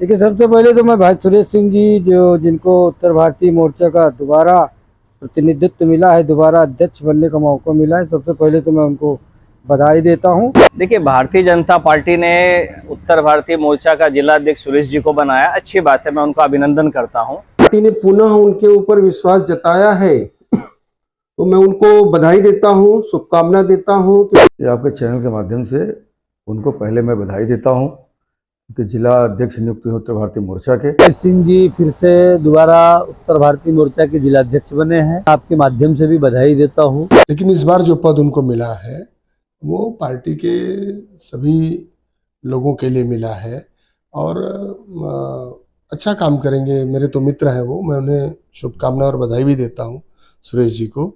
देखिए, सबसे पहले तो मैं भाई सुरेश सिंह जी जिनको उत्तर भारतीय मोर्चा का दोबारा प्रतिनिधित्व मिला है, दोबारा अध्यक्ष बनने का मौका मिला है, सबसे पहले तो मैं उनको बधाई देता हूं। देखिए, भारतीय जनता पार्टी ने उत्तर भारतीय मोर्चा का जिला अध्यक्ष सुरेश जी को बनाया, अच्छी बात है, मैं उनका अभिनंदन करता हूं। पार्टी ने पुनः उनके ऊपर विश्वास जताया है तो मैं उनको बधाई देता हूं, शुभकामना देता हूं। आपके चैनल के माध्यम से उनको पहले मैं बधाई देता हूं कि जिला अध्यक्ष नियुक्त हुए उत्तर भारतीय मोर्चा के। सिंह जी फिर से दोबारा उत्तर भारतीय मोर्चा के जिला अध्यक्ष बने हैं, आपके माध्यम से भी बधाई देता हूं। लेकिन इस बार जो पद उनको मिला है वो पार्टी के सभी लोगों के लिए मिला है और अच्छा काम करेंगे। मेरे तो मित्र हैं वो, मैं उन्हें शुभकामना और बधाई भी देता हूं सुरेश जी को,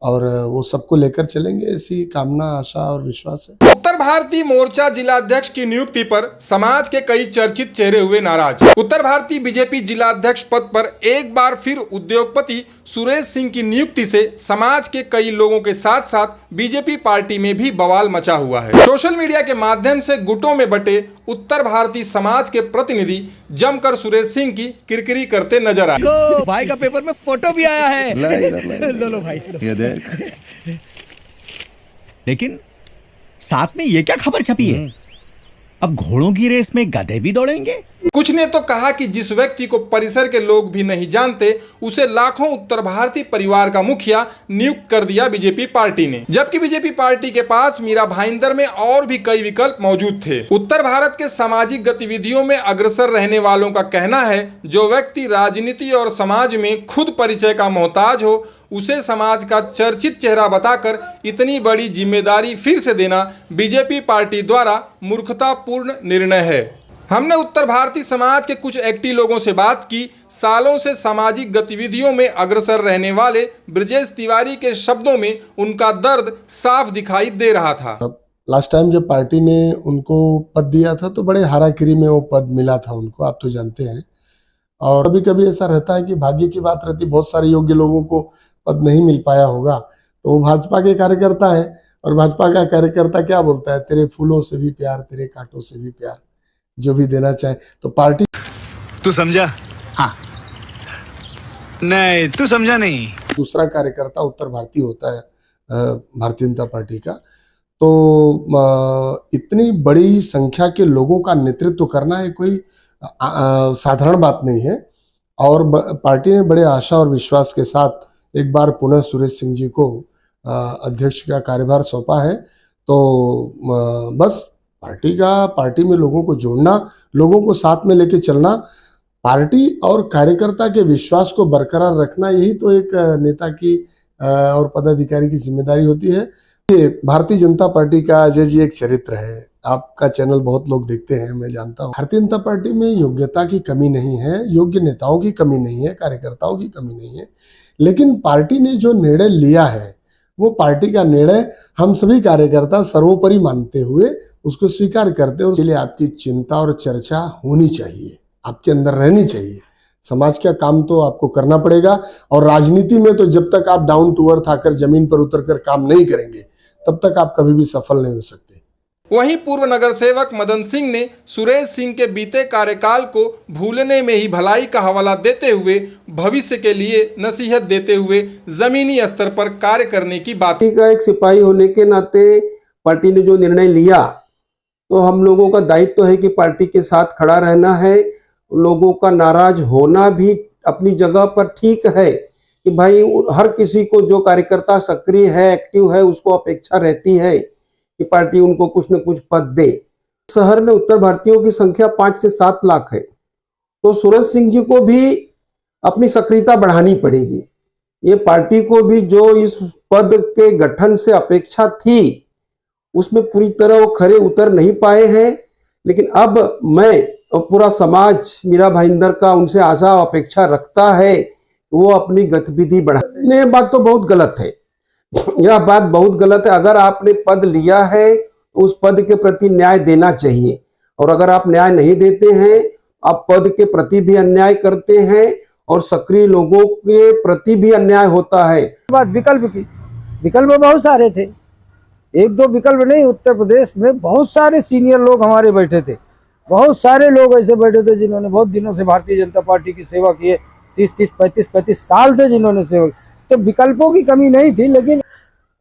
और वो सबको लेकर चलेंगे, ऐसी कामना, आशा और विश्वास है। उत्तर भारतीय मोर्चा जिलाध्यक्ष की नियुक्ति पर समाज के कई चर्चित चेहरे हुए नाराज। उत्तर भारतीय बीजेपी जिलाध्यक्ष पद पर एक बार फिर उद्योगपति सुरेश सिंह की नियुक्ति से समाज के कई लोगों के साथ साथ बीजेपी पार्टी में भी बवाल मचा हुआ है। सोशल मीडिया के माध्यम से गुटों में बटे उत्तर भारतीय समाज के प्रतिनिधि जमकर सुरेश सिंह की किरकिरी करते नजर आए। भाई का पेपर में फोटो भी आया है। लो भाई, ये देख। लेकिन साथ में ये क्या खबर छपी है? अब घोड़ों की रेस में गधे भी दौड़ेंगे। कुछ ने तो कहा कि जिस व्यक्ति को परिसर के लोग भी नहीं जानते उसे लाखों उत्तर भारतीय परिवार का मुखिया नियुक्त कर दिया बीजेपी पार्टी ने, जबकि बीजेपी पार्टी के पास मीरा भाईंदर में और भी कई विकल्प मौजूद थे। उत्तर भारत के सामाजिक गतिविधियों में अग्रसर रहने वालों का कहना है, जो व्यक्ति राजनीति और समाज में खुद परिचय का मोहताज हो उसे समाज का चर्चित चेहरा बताकर इतनी बड़ी जिम्मेदारी फिर से देना बीजेपी पार्टी द्वारा मूर्खतापूर्ण निर्णय है। हमने उत्तर भारतीय समाज के कुछ एक्टिव लोगों से बात की। सालों से सामाजिक गतिविधियों में अग्रसर रहने वाले ब्रजेश तिवारी के शब्दों में उनका दर्द साफ दिखाई दे रहा था। लास्ट टाइम जब पार्टी ने उनको पद दिया था तो बड़े हाराकिरी में वो पद मिला था उनको, आप तो जानते हैं। और कभी कभी ऐसा रहता है कि भाग्य की बात रहती, बहुत सारे योग्य लोगों को पद नहीं मिल पाया होगा, तो वो भाजपा के कार्यकर्ता है और भाजपा का कार्यकर्ता क्या बोलता है, तेरे फूलों से भी प्यार, तेरे कांटों से भी प्यार, जो भी देना चाहे। तो पार्टी, तू समझा? हाँ, नहीं तू समझा नहीं। दूसरा कार्यकर्ता उत्तर भारतीय होता है भारतीय जनता पार्टी का, तो इतनी बड़ी संख्या के लोगों का नेतृत्व करना है कोई साधारण बात नहीं है। और पार्टी ने बड़े आशा और विश्वास के साथ एक बार पुनः सुरेश सिंह जी को अध्यक्ष का कार्यभार सौंपा है। तो बस पार्टी में लोगों को जोड़ना, लोगों को साथ में लेके चलना, पार्टी और कार्यकर्ता के विश्वास को बरकरार रखना, यही तो एक नेता की और पदाधिकारी की जिम्मेदारी होती है। भारतीय जनता पार्टी का अजय जी एक चरित्र है, आपका चैनल बहुत लोग देखते हैं, मैं जानता हूँ। भारतीय जनता पार्टी में योग्यता की कमी नहीं है, योग्य नेताओं की कमी नहीं है, कार्यकर्ताओं की कमी नहीं है, लेकिन पार्टी ने जो निर्णय लिया है वो पार्टी का निर्णय हम सभी कार्यकर्ता सर्वोपरि मानते हुए उसको स्वीकार करते हैं। उसके लिए आपकी चिंता और चर्चा होनी चाहिए, आपके अंदर रहनी चाहिए। समाज का काम तो आपको करना पड़ेगा, और राजनीति में तो जब तक आप डाउन टू अर्थ आकर जमीन पर उतरकर काम नहीं करेंगे तब तक आप कभी भी सफल नहीं हो सकते। वहीं पूर्व नगर सेवक मदन सिंह ने सुरेश सिंह के बीते कार्यकाल को भूलने में ही भलाई का हवाला देते हुए भविष्य के लिए नसीहत देते हुए जमीनी स्तर पर कार्य करने की बात। पार्टी का एक सिपाही होने के नाते पार्टी ने जो निर्णय लिया, तो हम लोगों का दायित्व है कि पार्टी के साथ खड़ा रहना है। लोगों का नाराज होना भी अपनी जगह पर ठीक है कि भाई हर किसी को, जो कार्यकर्ता सक्रिय है, एक्टिव है, उसको अपेक्षा रहती है कि पार्टी उनको कुछ न कुछ पद दे। शहर में उत्तर भारतीयों की संख्या 5 से 7 लाख है, तो सुरेश सिंह जी को भी अपनी सक्रियता बढ़ानी पड़ेगी। ये पार्टी को भी जो इस पद के गठन से अपेक्षा थी उसमें पूरी तरह वो खरे उतर नहीं पाए हैं, लेकिन अब मैं और पूरा समाज मीरा भाईंदर का उनसे आशा अपेक्षा रखता है वो अपनी गतिविधि बढ़ाए। ये बात तो बहुत गलत है, यह बात बहुत गलत है। अगर आपने पद लिया है तो उस पद के प्रति न्याय देना चाहिए, और अगर आप न्याय नहीं देते हैं, आप पद के प्रति भी अन्याय करते हैं और सक्रिय लोगों के प्रति भी अन्याय होता है। बात विकल्प की, विकल्प बहुत सारे थे, एक दो विकल्प नहीं, उत्तर प्रदेश में बहुत सारे सीनियर लोग हमारे बैठे थे, बहुत सारे लोग ऐसे बैठे थे जिन्होंने बहुत दिनों से भारतीय जनता पार्टी की सेवा की है, 30-35 साल से जिन्होंने सेवा की। तो विकल्पों की कमी नहीं थी, लेकिन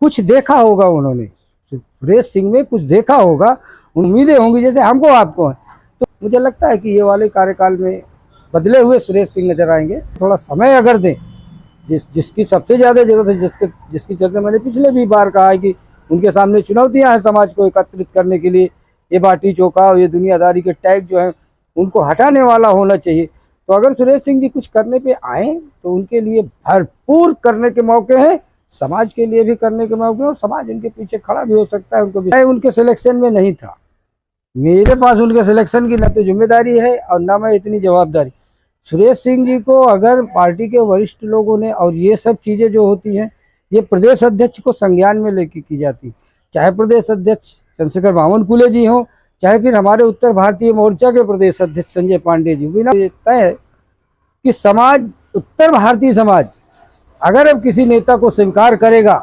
कुछ देखा होगा उन्होंने, सुरेश सिंह में कुछ देखा होगा, उम्मीदें होंगी जैसे हमको आपको है। तो मुझे लगता है कि ये वाले कार्यकाल में बदले हुए सुरेश सिंह नजर आएंगे। थोड़ा समय अगर दें, जिसकी सबसे ज्यादा जरूरत है, जिसकी चर्चा मैंने पिछले भी बार कहा है कि उनके सामने चुनौतियां हैं समाज को एकत्रित करने के लिए। ये बाटी चोखा और ये दुनियादारी के टैग जो है उनको हटाने वाला होना चाहिए। तो अगर सुरेश सिंह जी कुछ करने पे आए तो उनके लिए भरपूर करने के मौके हैं, समाज के लिए भी करने के मौके हैं, और समाज उनके पीछे खड़ा भी हो सकता है। उनके सिलेक्शन में नहीं था, मेरे पास उनके सिलेक्शन की न तो जिम्मेदारी है और न मैं इतनी जवाबदारी। सुरेश सिंह जी को अगर पार्टी के वरिष्ठ लोगों ने, और ये सब चीज़ें जो होती हैं ये प्रदेश अध्यक्ष को संज्ञान में लेके की जाती, चाहे प्रदेश अध्यक्ष चंद्रशेखर बावनकुले जी हों, चाहे फिर हमारे उत्तर भारतीय मोर्चा के प्रदेश अध्यक्ष संजय पांडे जी। बिना तय है कि समाज, उत्तर भारतीय समाज अगर अब किसी नेता को स्वीकार करेगा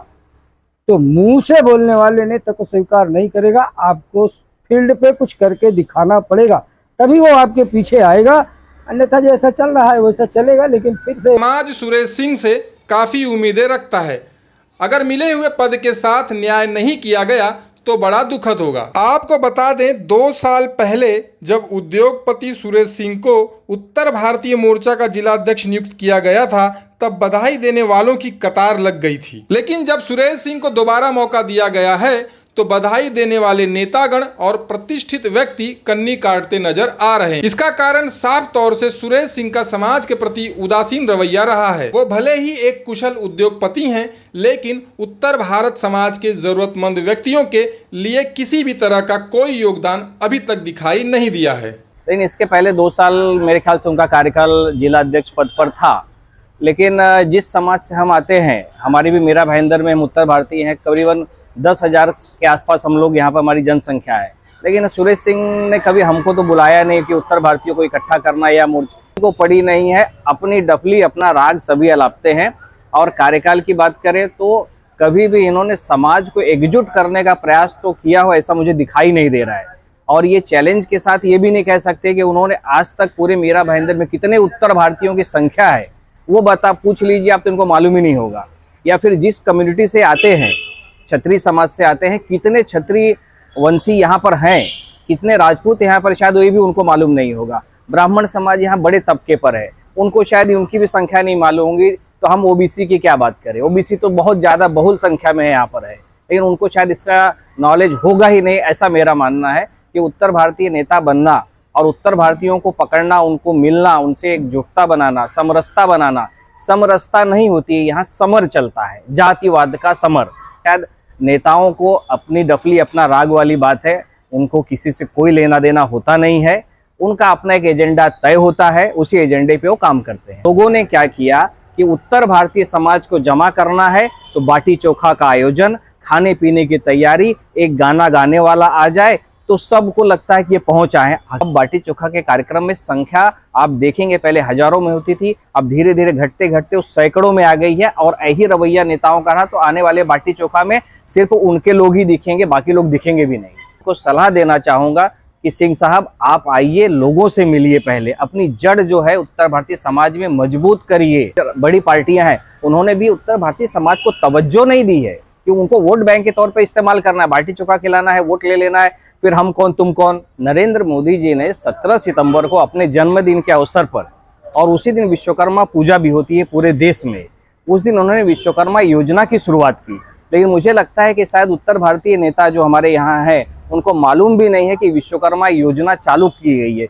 तो मुंह से बोलने वाले नेता को स्वीकार नहीं करेगा। आपको फील्ड पे कुछ करके दिखाना पड़ेगा, तभी वो आपके पीछे आएगा, अन्यथा जैसा चल रहा है वैसा चलेगा। लेकिन फिर से समाज सुरेश सिंह से काफ़ी उम्मीदें रखता है। अगर मिले हुए पद के साथ न्याय नहीं किया गया तो बड़ा दुखद होगा। आपको बता दें, 2 साल पहले जब उद्योगपति सुरेश सिंह को उत्तर भारतीय मोर्चा का जिलाध्यक्ष नियुक्त किया गया था, तब बधाई देने वालों की कतार लग गई थी। लेकिन जब सुरेश सिंह को दोबारा मौका दिया गया है तो बधाई देने वाले नेतागण और प्रतिष्ठित व्यक्ति कन्नी काटते नजर आ रहे हैं। इसका कारण साफ तौर से सुरेश सिंह का समाज के प्रति उदासीन रवैया रहा है। वो भले ही एक कुशल उद्योगपति हैं, लेकिन उत्तर भारत समाज के जरूरतमंद व्यक्तियों के लिए किसी भी तरह का कोई योगदान अभी तक दिखाई नहीं दिया है। लेकिन इसके पहले 2 साल मेरे ख्याल से उनका कार्यकाल जिला अध्यक्ष पद पर था। लेकिन जिस समाज से हम आते हैं, हमारी भी मीरा भाईंदर में हम उत्तर भारतीय हैं, करीबन 10,000 के आसपास हम लोग यहाँ पर हमारी जनसंख्या है। लेकिन सुरेश सिंह ने कभी हमको तो बुलाया नहीं कि उत्तर भारतीयों को इकट्ठा करना या मोर्चे को पड़ी नहीं है। अपनी डफली, अपना राग सभी अलापते हैं। और कार्यकाल की बात करें तो कभी भी इन्होंने समाज को एकजुट करने का प्रयास तो किया हो ऐसा मुझे दिखाई नहीं दे रहा है। और ये चैलेंज के साथ ये भी नहीं कह सकते कि उन्होंने आज तक पूरे मीरा भाईंदर में कितने उत्तर भारतीयों की संख्या है वो पूछ लीजिए आप, तो इनको मालूम ही नहीं होगा। या फिर जिस कम्युनिटी से आते हैं, क्षत्रिय समाज से आते हैं, कितने क्षत्रिय वंशी यहाँ पर हैं, कितने राजपूत यहाँ पर, शायद वही भी उनको मालूम नहीं होगा। ब्राह्मण समाज यहाँ बड़े तबके पर है, उनको शायद उनकी भी संख्या नहीं मालूम होगी। तो हम ओबीसी की क्या बात करें, ओबीसी तो बहुत ज़्यादा बहुल संख्या में यहाँ पर है, लेकिन उनको शायद इसका नॉलेज होगा ही नहीं, ऐसा मेरा मानना है। कि उत्तर भारतीय नेता बनना और उत्तर भारतीयों को पकड़ना, उनको मिलना, उनसे एकजुटता बनाना, समरसता बनाना, समरसता नहीं होती है, यहाँ समर चलता है, जातिवाद का समर। शायद नेताओं को अपनी डफली, अपना राग वाली बात है, उनको किसी से कोई लेना देना होता नहीं है। उनका अपना एक एजेंडा तय होता है, उसी एजेंडे पे वो काम करते हैं। लोगों ने क्या किया कि उत्तर भारतीय समाज को जमा करना है तो बाटी चोखा का आयोजन, खाने पीने की तैयारी, एक गाना गाने वाला आ जाए तो सबको लगता है कि ये पहुंचा है। अब बाटी चोखा के कार्यक्रम में संख्या आप देखेंगे पहले हजारों में होती थी, अब धीरे धीरे घटते घटते उस सैकड़ों में आ गई है। और यही रवैया नेताओं का रहा तो आने वाले बाटी चोखा में सिर्फ उनके लोग ही दिखेंगे, बाकी लोग दिखेंगे भी नहीं। को सलाह देना चाहूंगा कि सिंह साहब आप आइए, लोगों से मिलिए, पहले अपनी जड़ जो है उत्तर भारतीय समाज में मजबूत करिए। बड़ी पार्टियां हैं, उन्होंने भी उत्तर भारतीय समाज को तवज्जो नहीं दी है कि उनको वोट बैंक के तौर पे इस्तेमाल करना है, बाटी चोखा खिलाना है, वोट ले लेना है, फिर हम कौन तुम कौन। नरेंद्र मोदी जी ने 17 सितंबर को अपने जन्मदिन के अवसर पर, और उसी दिन विश्वकर्मा पूजा भी होती है पूरे देश में, उस दिन उन्होंने विश्वकर्मा योजना की शुरुआत की। लेकिन मुझे लगता है कि शायद उत्तर भारतीय नेता जो हमारे यहाँ है उनको मालूम भी नहीं है कि विश्वकर्मा योजना चालू की गई है।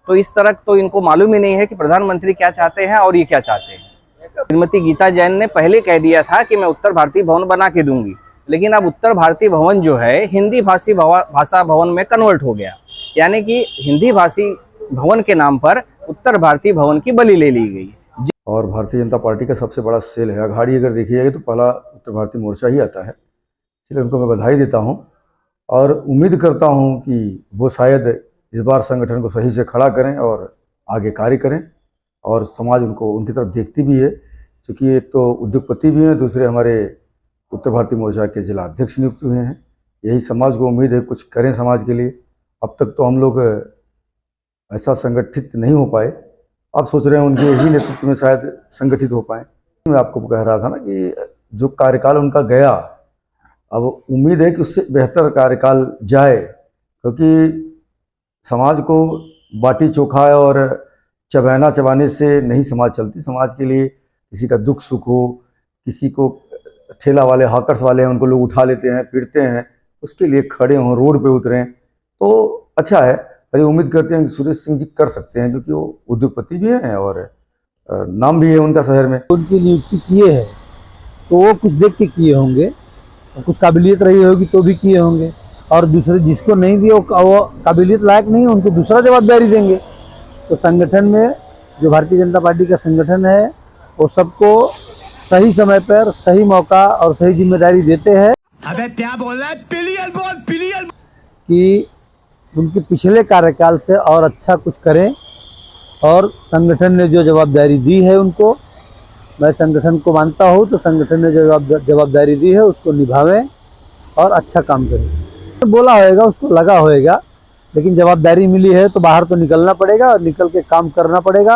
तो इस तरह तो इनको मालूम ही नहीं है कि प्रधानमंत्री क्या चाहते हैं और ये क्या चाहते हैं। श्रीमती गीता जैन ने पहले कह दिया था कि मैं उत्तर भारतीय भवन बना के दूंगी, लेकिन अब उत्तर भारतीय भवन जो है हिंदी भाषी भाषा भवन में कन्वर्ट हो गया, यानी कि हिंदी भाषी भवन के नाम पर उत्तर भारतीय भवन की बलि ले ली गई। और भारतीय जनता पार्टी का सबसे बड़ा सेल है, अघाड़ी अगर देखी जाएगी तो पहला उत्तर भारतीय मोर्चा ही आता है। इसलिए उनको मैं बधाई देता हूँ और उम्मीद करता हूँ कि वो शायद इस बार संगठन को सही से खड़ा करें और आगे कार्य करें, और समाज उनको उनकी तरफ देखती भी है, क्योंकि एक तो उद्योगपति भी हैं, दूसरे हमारे उत्तर भारतीय मोर्चा के जिला अध्यक्ष नियुक्त हुए हैं। यही समाज को उम्मीद है कुछ करें समाज के लिए। अब तक तो हम लोग ऐसा संगठित नहीं हो पाए। अब सोच रहे हैं उनके ही नेतृत्व में शायद संगठित हो पाए। मैं आपको कह रहा था ना कि जो कार्यकाल उनका गया, अब उम्मीद है कि उससे बेहतर कार्यकाल जाए, क्योंकि समाज को बाटी चोखा और चबैना चबाने से नहीं समाज चलती। समाज के लिए किसी का दुख सुख हो, किसी को ठेला वाले हॉकर्स वाले हैं उनको लोग उठा लेते हैं, पीटते हैं, उसके लिए खड़े हों, रोड पे उतरें तो अच्छा है। और ये उम्मीद करते हैं कि सुरेश सिंह जी कर सकते हैं, क्योंकि वो उद्योगपति भी हैं और नाम भी है उनका शहर में। उनकी नियुक्ति किए हैं तो वो कुछ देख के किए होंगे, कुछ काबिलियत रही होगी तो भी किए होंगे, और दूसरे जिसको नहीं दिए वो काबिलियत लायक नहीं है, उनको दूसरा जवाबदारी देंगे। तो संगठन में जो भारतीय जनता पार्टी का संगठन है वो सबको सही समय पर सही मौका और सही जिम्मेदारी देते हैं। अबे क्या बोल रहा है? पिलियल बोल, पिलियल। कि उनके पिछले कार्यकाल से और अच्छा कुछ करें, और संगठन ने जो जवाबदारी दी है उनको, मैं संगठन को मानता हूँ, तो संगठन ने जो जवाबदारी दी है उसको निभावें और अच्छा काम करें। तो बोला होएगा, उसको लगा होएगा, लेकिन जवाबदारी मिली है तो बाहर तो निकलना पड़ेगा और निकल के काम करना पड़ेगा।